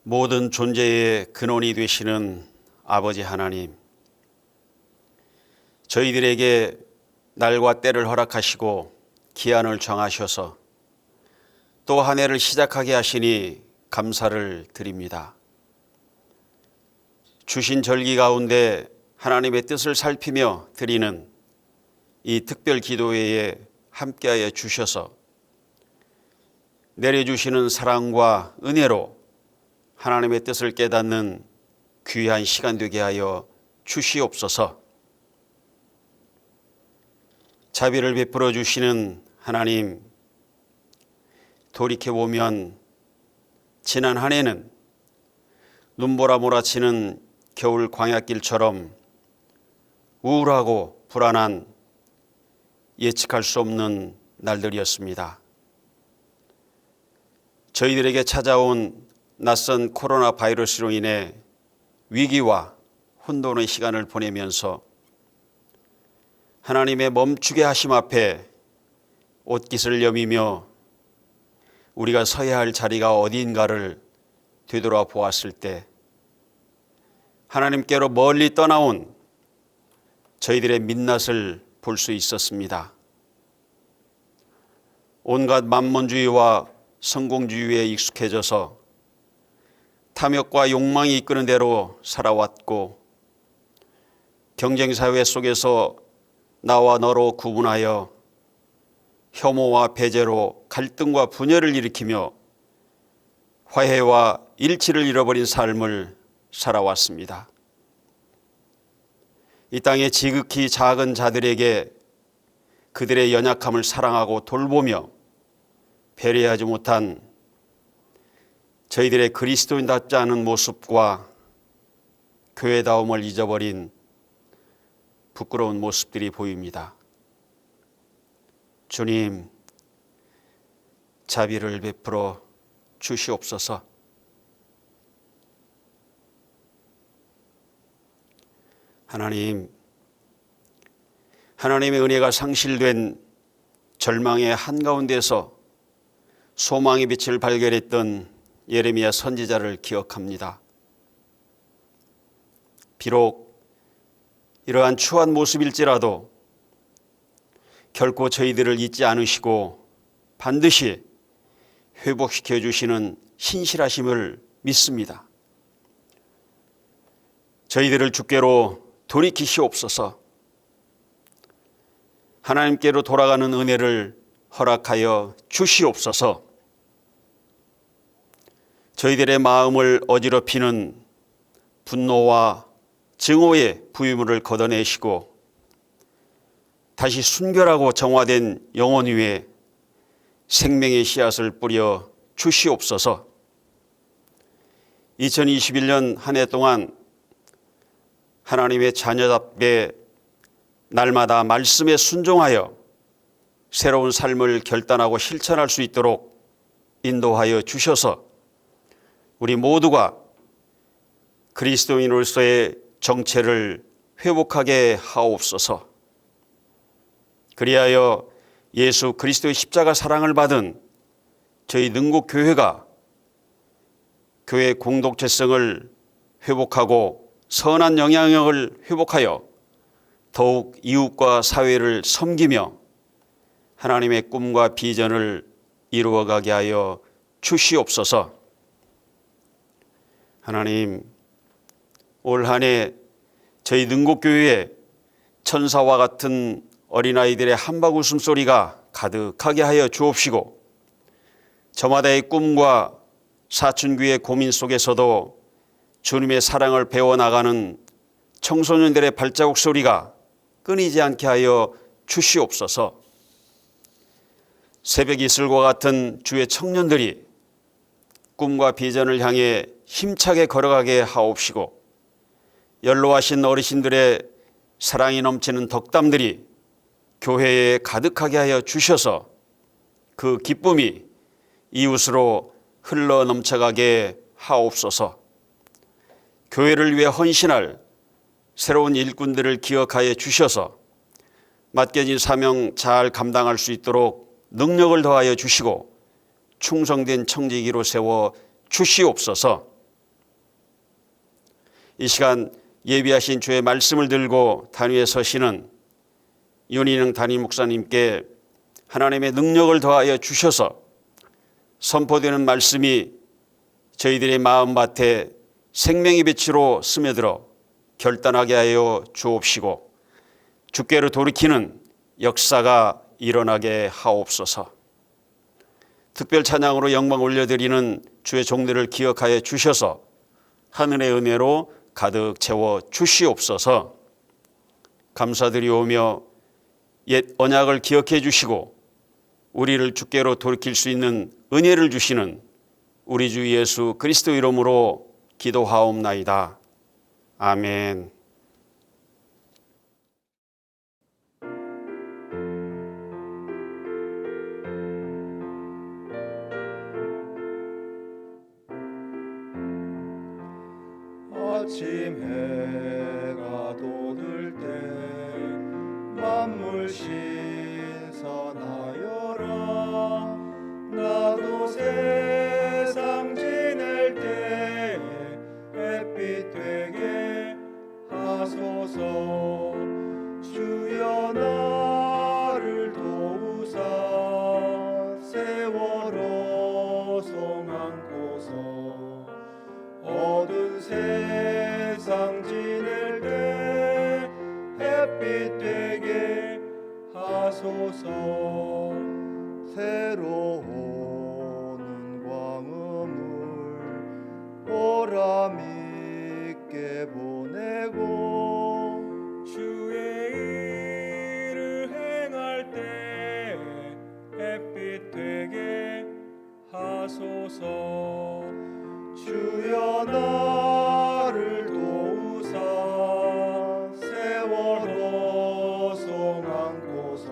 모든 존재의 근원이 되시는 아버지 하나님, 저희들에게 날과 때를 허락하시고 기한을 정하셔서 또 한 해를 시작하게 하시니 감사를 드립니다. 주신 절기 가운데 하나님의 뜻을 살피며 드리는 이 특별 기도회에 함께하여 주셔서 내려주시는 사랑과 은혜로 하나님의 뜻을 깨닫는 귀한 시간 되게 하여 주시옵소서. 자비를 베풀어 주시는 하나님, 돌이켜보면 지난 한 해는 눈보라 몰아치는 겨울 광야길처럼 우울하고 불안한 예측할 수 없는 날들이었습니다. 저희들에게 찾아온 낯선 코로나 바이러스로 인해 위기와 혼돈의 시간을 보내면서 하나님의 멈추게 하심 앞에 옷깃을 여미며 우리가 서야 할 자리가 어디인가를 되돌아보았을 때 하나님께로 멀리 떠나온 저희들의 민낯을 볼 수 있었습니다. 온갖 만몬주의와 성공주의에 익숙해져서 탐욕과 욕망이 이끄는 대로 살아왔고 경쟁사회 속에서 나와 너로 구분하여 혐오와 배제로 갈등과 분열을 일으키며 화해와 일치를 잃어버린 삶을 살아왔습니다. 이 땅의 지극히 작은 자들에게 그들의 연약함을 사랑하고 돌보며 배려하지 못한 저희들의 그리스도인답지 않은 모습과 교회다움을 잊어버린 부끄러운 모습들이 보입니다. 주님, 자비를 베풀어 주시옵소서. 하나님, 하나님의 은혜가 상실된 절망의 한가운데서 소망의 빛을 발견했던 예레미야 선지자를 기억합니다. 비록 이러한 추한 모습일지라도 결코 저희들을 잊지 않으시고 반드시 회복시켜 주시는 신실하심을 믿습니다. 저희들을 주께로 돌이키시옵소서. 하나님께로 돌아가는 은혜를 허락하여 주시옵소서. 저희들의 마음을 어지럽히는 분노와 증오의 부유물을 걷어내시고 다시 순결하고 정화된 영혼 위에 생명의 씨앗을 뿌려 주시옵소서. 2021년 한 해 동안 하나님의 자녀답게 날마다 말씀에 순종하여 새로운 삶을 결단하고 실천할 수 있도록 인도하여 주셔서 우리 모두가 그리스도인으로서의 정체를 회복하게 하옵소서. 그리하여 예수 그리스도의 십자가 사랑을 받은 저희 능곡교회가 교회 공동체성을 회복하고 선한 영향력을 회복하여 더욱 이웃과 사회를 섬기며 하나님의 꿈과 비전을 이루어가게 하여 주시옵소서. 하나님, 올 한 해 저희 능곡교회에 천사와 같은 어린아이들의 한박 웃음소리가 가득하게 하여 주옵시고 저마다의 꿈과 사춘기의 고민 속에서도 주님의 사랑을 배워나가는 청소년들의 발자국 소리가 끊이지 않게 하여 주시옵소서. 새벽 이슬과 같은 주의 청년들이 꿈과 비전을 향해 힘차게 걸어가게 하옵시고 연로하신 어르신들의 사랑이 넘치는 덕담들이 교회에 가득하게 하여 주셔서 그 기쁨이 이웃으로 흘러 넘쳐가게 하옵소서. 교회를 위해 헌신할 새로운 일꾼들을 기억하여 주셔서 맡겨진 사명 잘 감당할 수 있도록 능력을 더하여 주시고 충성된 청지기로 세워 주시옵소서. 이 시간 예비하신 주의 말씀을 들고 단위에 서시는 윤인영 담임 목사님께 하나님의 능력을 더하여 주셔서 선포되는 말씀이 저희들의 마음밭에 생명의 빛으로 스며들어 결단하게 하여 주옵시고 주께로 돌이키는 역사가 일어나게 하옵소서. 특별 찬양으로 영광 올려드리는 주의 종들을 기억하여 주셔서 하늘의 은혜로 가득 채워 주시옵소서. 감사드리오며 옛 언약을 기억해 주시고 우리를 주께로 돌이킬 수 있는 은혜를 주시는 우리 주 예수 그리스도 이름으로 기도하옵나이다. 아멘. 아침 해가 돋을 때 만물 신선하여라. 나도 세상 지낼 때 햇빛 되게 하소서. 주여 나를 도우사 세월호 송 안고서 어두운 세상 지낼 때 햇빛 되게 하소서. 새로 오는 광음을 보람 있게 보내고 주의 일을 행할 때 햇빛 되게 하소서. 주여 나를 도우사 세월호 송 안고서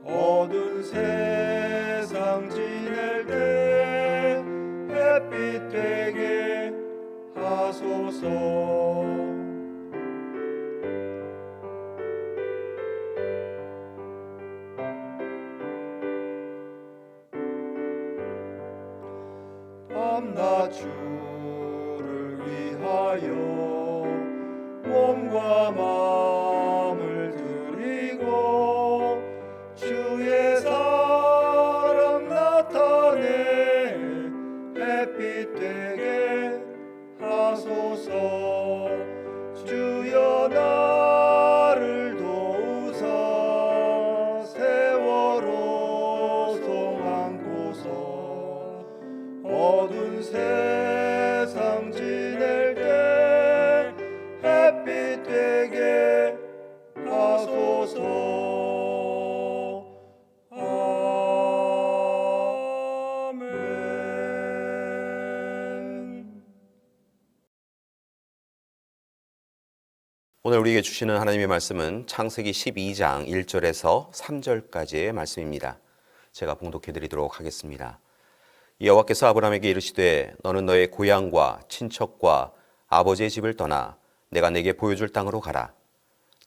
어두운 세상 지낼 때 햇빛 되게 하소서. 밤낮 주를 위하여 몸과 마음을 드리고 주의 사랑 나타내 햇빛 되게 하소서. 주여 나를 도우사 세월호 송 안고서 어두운 세상 지낼 때 햇빛 되게 하소서. 아멘. 오늘 우리에게 주시는 하나님의 말씀은 창세기 12장 1절에서 3절까지의 말씀입니다. 제가 봉독해 드리도록 하겠습니다. 여호와께서 아브라함에게 이르시되 너는 너의 고향과 친척과 아버지의 집을 떠나 내가 네게 보여줄 땅으로 가라.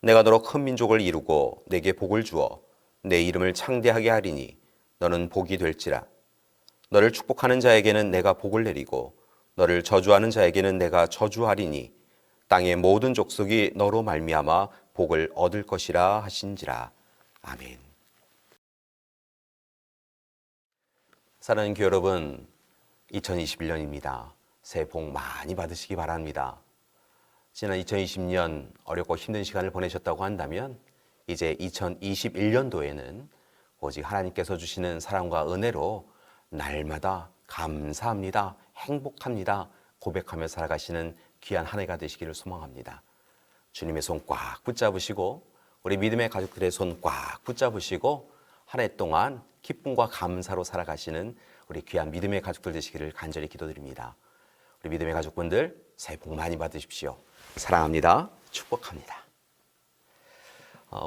내가 너로 큰 민족을 이루고 네게 복을 주어 내 이름을 창대하게 하리니 너는 복이 될지라. 너를 축복하는 자에게는 내가 복을 내리고 너를 저주하는 자에게는 내가 저주하리니 땅의 모든 족속이 너로 말미암아 복을 얻을 것이라 하신지라. 아멘. 사랑하는 교회 여러분, 2021년입니다. 새해 복 많이 받으시기 바랍니다. 지난 2020년 어렵고 힘든 시간을 보내셨다고 한다면 이제 2021년도에는 오직 하나님께서 주시는 사랑과 은혜로 날마다 감사합니다, 행복합니다 고백하며 살아가시는 귀한 한 해가 되시기를 소망합니다. 주님의 손 꽉 붙잡으시고 우리 믿음의 가족들의 손 꽉 붙잡으시고 한 해 동안 기쁨과 감사로 살아가시는 우리 귀한 믿음의 가족들 되시기를 간절히 기도드립니다. 우리 믿음의 가족분들 새해 복 많이 받으십시오. 사랑합니다. 축복합니다.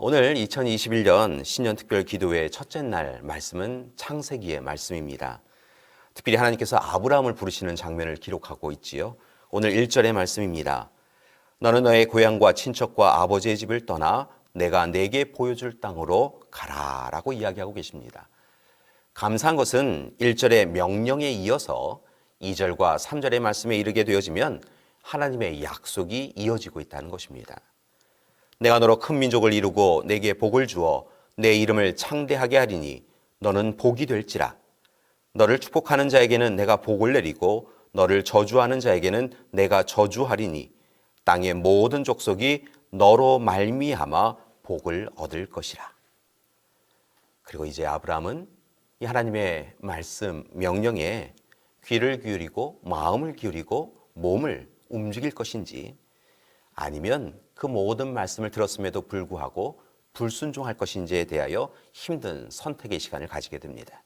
오늘 2021년 신년 특별 기도회 첫째 날 말씀은 창세기의 말씀입니다. 특별히 하나님께서 아브라함을 부르시는 장면을 기록하고 있지요. 오늘 1절의 말씀입니다. 너는 너의 고향과 친척과 아버지의 집을 떠나 내가 네게 보여줄 땅으로 가라 라고 이야기하고 계십니다. 감사한 것은 1절의 명령에 이어서 2절과 3절의 말씀에 이르게 되어지면 하나님의 약속이 이어지고 있다는 것입니다. 내가 너로 큰 민족을 이루고 내게 복을 주어 내 이름을 창대하게 하리니 너는 복이 될지라. 너를 축복하는 자에게는 내가 복을 내리고 너를 저주하는 자에게는 내가 저주하리니 땅의 모든 족속이 너로 말미암아 복을 얻을 것이라. 그리고 이제 아브라함은 이 하나님의 말씀, 명령에 귀를 기울이고 마음을 기울이고 몸을 움직일 것인지, 아니면 그 모든 말씀을 들었음에도 불구하고 불순종할 것인지에 대하여 힘든 선택의 시간을 가지게 됩니다.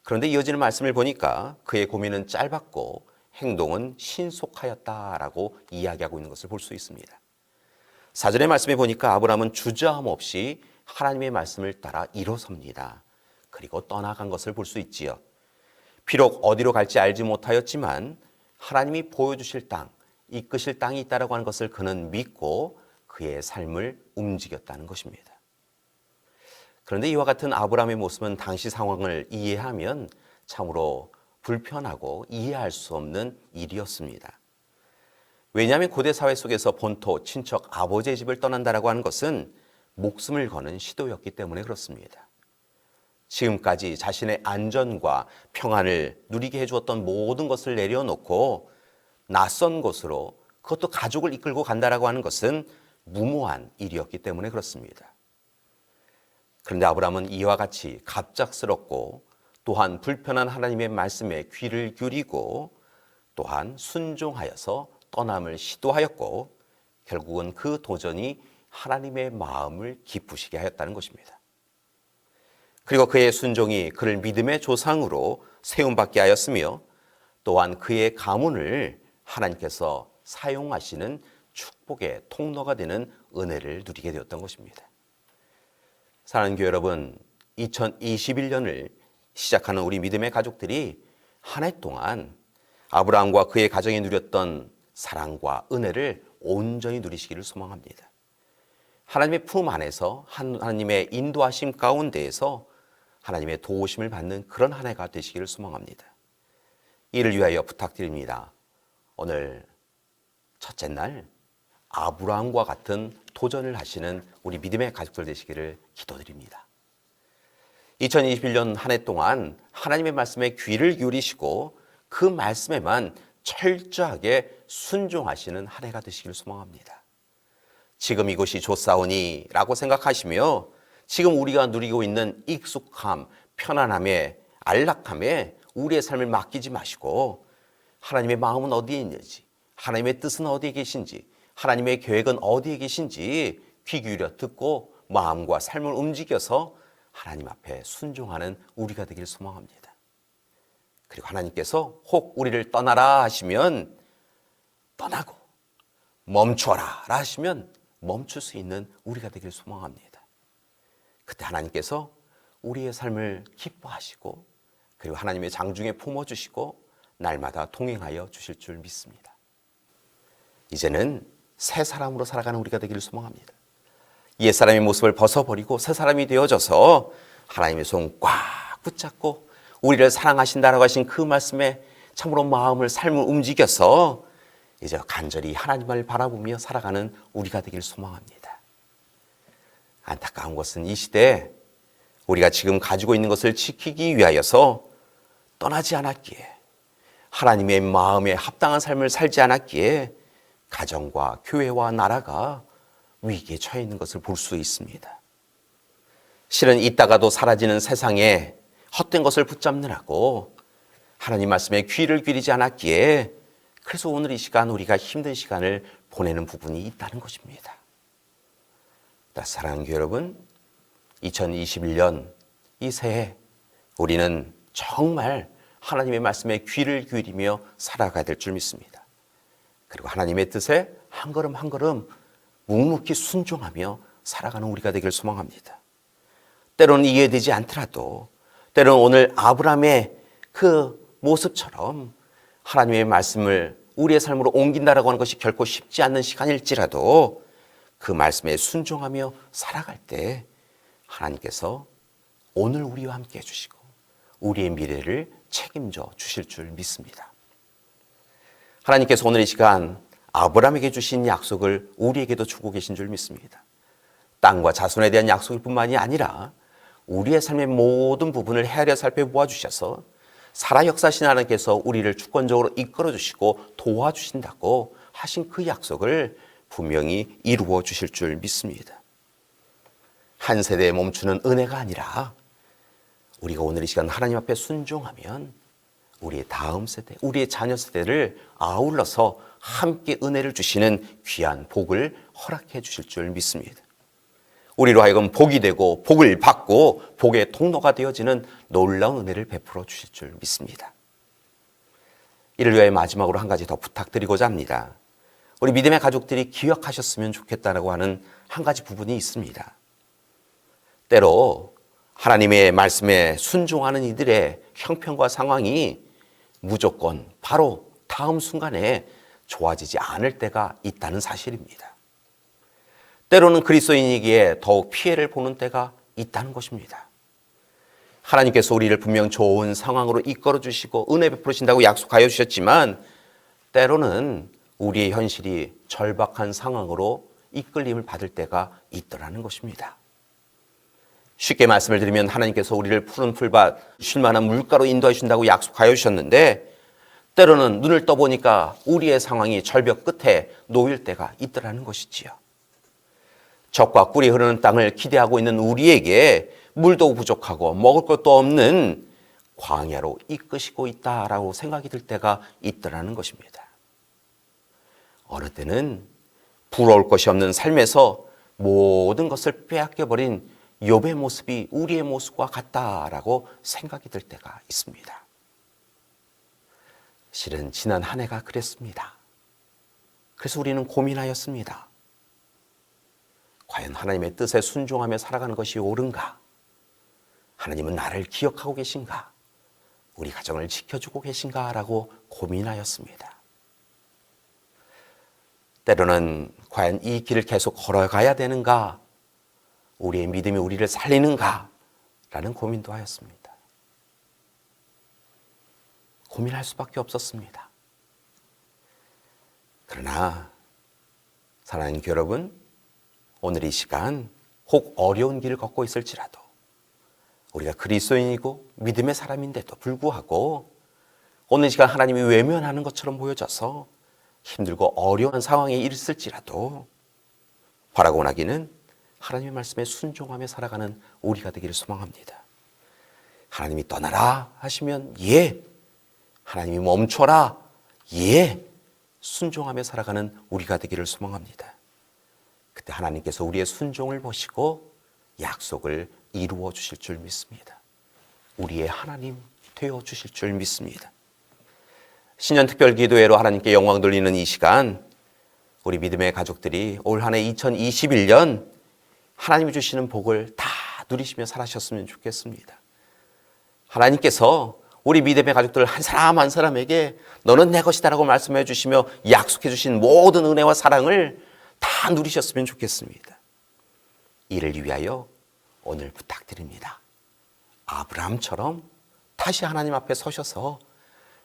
그런데 이어지는 말씀을 보니까 그의 고민은 짧았고 행동은 신속하였다라고 이야기하고 있는 것을 볼 수 있습니다. 사전의 말씀에 보니까 아브라함은 주저함 없이 하나님의 말씀을 따라 일어섭니다. 그리고 떠나간 것을 볼 수 있지요. 비록 어디로 갈지 알지 못하였지만 하나님이 보여주실 땅, 이끄실 땅이 있다라고 하는 것을 그는 믿고 그의 삶을 움직였다는 것입니다. 그런데 이와 같은 아브라함의 모습은 당시 상황을 이해하면 참으로 불편하고 이해할 수 없는 일이었습니다. 왜냐하면 고대 사회 속에서 본토, 친척, 아버지의 집을 떠난다라고 하는 것은 목숨을 거는 시도였기 때문에 그렇습니다. 지금까지 자신의 안전과 평안을 누리게 해주었던 모든 것을 내려놓고 낯선 곳으로, 그것도 가족을 이끌고 간다라고 하는 것은 무모한 일이었기 때문에 그렇습니다. 그런데 아브라함은 이와 같이 갑작스럽고 또한 불편한 하나님의 말씀에 귀를 기울이고 또한 순종하여서 떠남을 시도하였고 결국은 그 도전이 하나님의 마음을 기쁘시게 하였다는 것입니다. 그리고 그의 순종이 그를 믿음의 조상으로 세움받게 하였으며 또한 그의 가문을 하나님께서 사용하시는 축복의 통로가 되는 은혜를 누리게 되었던 것입니다. 사랑하는 교회 여러분, 2021년을 시작하는 우리 믿음의 가족들이 한 해 동안 아브라함과 그의 가정이 누렸던 사랑과 은혜를 온전히 누리시기를 소망합니다. 하나님의 품 안에서 하나님의 인도하심 가운데에서 하나님의 도우심을 받는 그런 한 해가 되시기를 소망합니다. 이를 위하여 부탁드립니다. 오늘 첫째 날 아브라함과 같은 도전을 하시는 우리 믿음의 가족들 되시기를 기도드립니다. 2021년 한 해 동안 하나님의 말씀에 귀를 기울이시고 그 말씀에만 철저하게 순종하시는 한 해가 되시기를 소망합니다. 지금 이곳이 좋사오니 라고 생각하시며 지금 우리가 누리고 있는 익숙함, 편안함에, 안락함에 우리의 삶을 맡기지 마시고 하나님의 마음은 어디에 있는지, 하나님의 뜻은 어디에 계신지, 하나님의 계획은 어디에 계신지 귀 기울여 듣고 마음과 삶을 움직여서 하나님 앞에 순종하는 우리가 되길 소망합니다. 그리고 하나님께서 혹 우리를 떠나라 하시면 떠나고 멈춰라 하시면 멈출 수 있는 우리가 되길 소망합니다. 그때 하나님께서 우리의 삶을 기뻐하시고 그리고 하나님의 장중에 품어주시고 날마다 동행하여 주실 줄 믿습니다. 이제는 새 사람으로 살아가는 우리가 되기를 소망합니다. 옛사람의 모습을 벗어버리고 새 사람이 되어져서 하나님의 손 꽉 붙잡고 우리를 사랑하신다라고 하신 그 말씀에 참으로 마음을, 삶을 움직여서 이제 간절히 하나님을 바라보며 살아가는 우리가 되기를 소망합니다. 안타까운 것은 이 시대에 우리가 지금 가지고 있는 것을 지키기 위하여서 떠나지 않았기에, 하나님의 마음에 합당한 삶을 살지 않았기에 가정과 교회와 나라가 위기에 처해 있는 것을 볼 수 있습니다. 실은 있다가도 사라지는 세상에 헛된 것을 붙잡느라고 하나님 말씀에 귀를 기울이지 않았기에 그래서 오늘 이 시간 우리가 힘든 시간을 보내는 부분이 있다는 것입니다. 사랑하는 교회 여러분, 2021년 이 새해 우리는 정말 하나님의 말씀에 귀를 기울이며 살아가야 될 줄 믿습니다. 그리고 하나님의 뜻에 한 걸음 한 걸음 묵묵히 순종하며 살아가는 우리가 되길 소망합니다. 때로는 이해되지 않더라도, 때로는 오늘 아브라함의 그 모습처럼 하나님의 말씀을 우리의 삶으로 옮긴다라고 하는 것이 결코 쉽지 않는 시간일지라도 그 말씀에 순종하며 살아갈 때 하나님께서 오늘 우리와 함께 해주시고 우리의 미래를 책임져 주실 줄 믿습니다. 하나님께서 오늘 이 시간 아브라함에게 주신 약속을 우리에게도 주고 계신 줄 믿습니다. 땅과 자손에 대한 약속일 뿐만이 아니라 우리의 삶의 모든 부분을 헤아려 살펴보아 주셔서 살아 역사하신 하나님께서 우리를 주권적으로 이끌어 주시고 도와주신다고 하신 그 약속을 분명히 이루어 주실 줄 믿습니다. 한 세대에 멈추는 은혜가 아니라 우리가 오늘 이 시간 하나님 앞에 순종하면 우리의 다음 세대, 우리의 자녀 세대를 아울러서 함께 은혜를 주시는 귀한 복을 허락해 주실 줄 믿습니다. 우리로 하여금 복이 되고 복을 받고 복의 통로가 되어지는 놀라운 은혜를 베풀어 주실 줄 믿습니다. 이를 위하여 마지막으로 한 가지 더 부탁드리고자 합니다. 우리 믿음의 가족들이 기억하셨으면 좋겠다라고 하는 한 가지 부분이 있습니다. 때로 하나님의 말씀에 순종하는 이들의 형편과 상황이 무조건 바로 다음 순간에 좋아지지 않을 때가 있다는 사실입니다. 때로는 그리스도인이기에 더욱 피해를 보는 때가 있다는 것입니다. 하나님께서 우리를 분명 좋은 상황으로 이끌어 주시고 은혜 베푸신다고 약속하여 주셨지만 때로는 우리의 현실이 절박한 상황으로 이끌림을 받을 때가 있더라는 것입니다. 쉽게 말씀을 드리면 하나님께서 우리를 푸른 풀밭 쉴만한 물가로 인도해 준다고 약속하여 주셨는데 때로는 눈을 떠보니까 우리의 상황이 절벽 끝에 놓일 때가 있더라는 것이지요. 젖과 꿀이 흐르는 땅을 기대하고 있는 우리에게 물도 부족하고 먹을 것도 없는 광야로 이끄시고 있다라고 생각이 들 때가 있더라는 것입니다. 어느 때는 부러울 것이 없는 삶에서 모든 것을 빼앗겨버린 욥의 모습이 우리의 모습과 같다라고 생각이 들 때가 있습니다. 실은 지난 한 해가 그랬습니다. 그래서 우리는 고민하였습니다. 과연 하나님의 뜻에 순종하며 살아가는 것이 옳은가? 하나님은 나를 기억하고 계신가? 우리 가정을 지켜주고 계신가? 라고 고민하였습니다. 때로는 과연 이 길을 계속 걸어가야 되는가? 우리의 믿음이 우리를 살리는가? 라는 고민도 하였습니다. 고민할 수밖에 없었습니다. 그러나 사랑하는 교회 여러분, 오늘 이 시간 혹 어려운 길을 걷고 있을지라도 우리가 그리스도인이고 믿음의 사람인데도 불구하고 오늘 이 시간 하나님이 외면하는 것처럼 보여져서 힘들고 어려운 상황에 있을지라도 바라고 원하기는 하나님의 말씀에 순종하며 살아가는 우리가 되기를 소망합니다. 하나님이 떠나라 하시면 예, 하나님이 멈춰라 예, 순종하며 살아가는 우리가 되기를 소망합니다. 그때 하나님께서 우리의 순종을 보시고 약속을 이루어 주실 줄 믿습니다. 우리의 하나님 되어 주실 줄 믿습니다. 신년 특별 기도회로 하나님께 영광 돌리는 이 시간, 우리 믿음의 가족들이 올 한 해 2021년 하나님이 주시는 복을 다 누리시며 살아셨으면 좋겠습니다. 하나님께서 우리 믿음의 가족들 한 사람 한 사람에게 너는 내 것이다라고 말씀해 주시며 약속해 주신 모든 은혜와 사랑을 다 누리셨으면 좋겠습니다. 이를 위하여 오늘 부탁드립니다. 아브라함처럼 다시 하나님 앞에 서셔서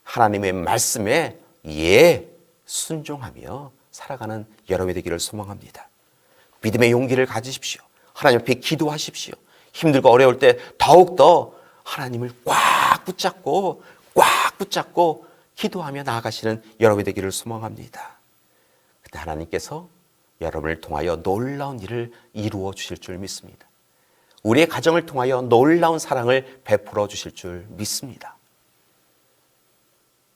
하나님의 말씀에 예, 순종하며 살아가는 여러분이 되기를 소망합니다. 믿음의 용기를 가지십시오. 하나님 앞에 기도하십시오. 힘들고 어려울 때 더욱더 하나님을 꽉 붙잡고 기도하며 나아가시는 여러분이 되기를 소망합니다. 그때 하나님께서 여러분을 통하여 놀라운 일을 이루어 주실 줄 믿습니다. 우리의 가정을 통하여 놀라운 사랑을 베풀어 주실 줄 믿습니다.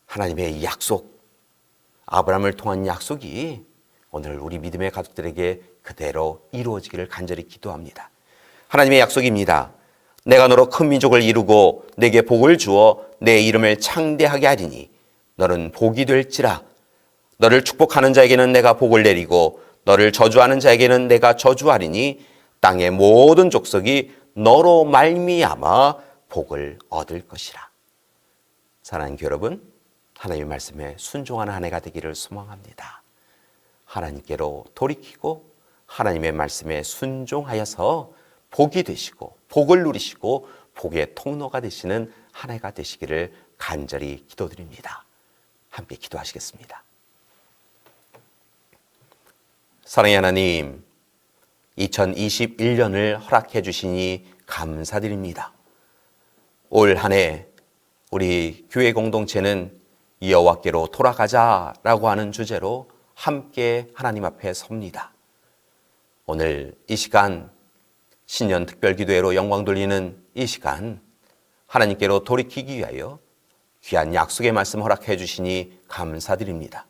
하나님의 약속, 아브라함을 통한 약속이 오늘 우리 믿음의 가족들에게 그대로 이루어지기를 간절히 기도합니다. 하나님의 약속입니다. 내가 너로 큰 민족을 이루고 내게 복을 주어 내 이름을 창대하게 하리니 너는 복이 될지라. 너를 축복하는 자에게는 내가 복을 내리고 너를 저주하는 자에게는 내가 저주하리니 땅의 모든 족속이 너로 말미암아 복을 얻을 것이라. 사랑하는 여러분, 하나님의 말씀에 순종하는 한 해가 되기를 소망합니다. 하나님께로 돌이키고 하나님의 말씀에 순종하여서 복이 되시고 복을 누리시고 복의 통로가 되시는 한 해가 되시기를 간절히 기도드립니다. 함께 기도하시겠습니다. 사랑의 하나님, 2021년을 허락해 주시니 감사드립니다. 올 한 해 우리 교회 공동체는 여호와께로 돌아가자라고 하는 주제로 함께 하나님 앞에 섭니다. 오늘 이 시간 신년 특별기도회로 영광 돌리는 이 시간 하나님께로 돌이키기 위하여 귀한 약속의 말씀 허락해 주시니 감사드립니다.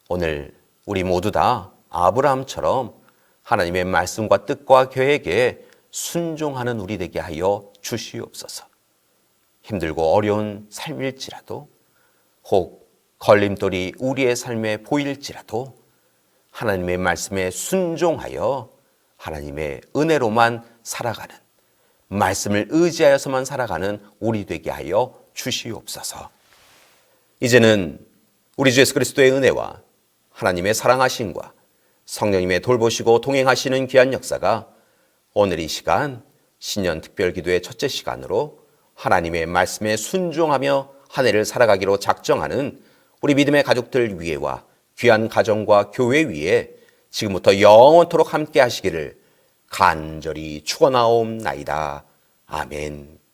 오늘 우리 모두 다 아브라함처럼 하나님의 말씀과 뜻과 계획에 순종하는 우리 되게 하여 주시옵소서. 힘들고 어려운 삶일지라도 혹 걸림돌이 우리의 삶에 보일지라도 하나님의 말씀에 순종하여 하나님의 은혜로만 살아가는, 말씀을 의지하여서만 살아가는 우리 되게 하여 주시옵소서. 이제는 우리 주 예수 그리스도의 은혜와 하나님의 사랑하심과 성령님의 돌보시고 동행하시는 귀한 역사가 오늘 이 시간 신년 특별기도의 첫째 시간으로 하나님의 말씀에 순종하며 한 해를 살아가기로 작정하는 우리 믿음의 가족들 위에와 귀한 가정과 교회 위에 지금부터 영원토록 함께 하시기를 간절히 축원하옵나이다. 아멘.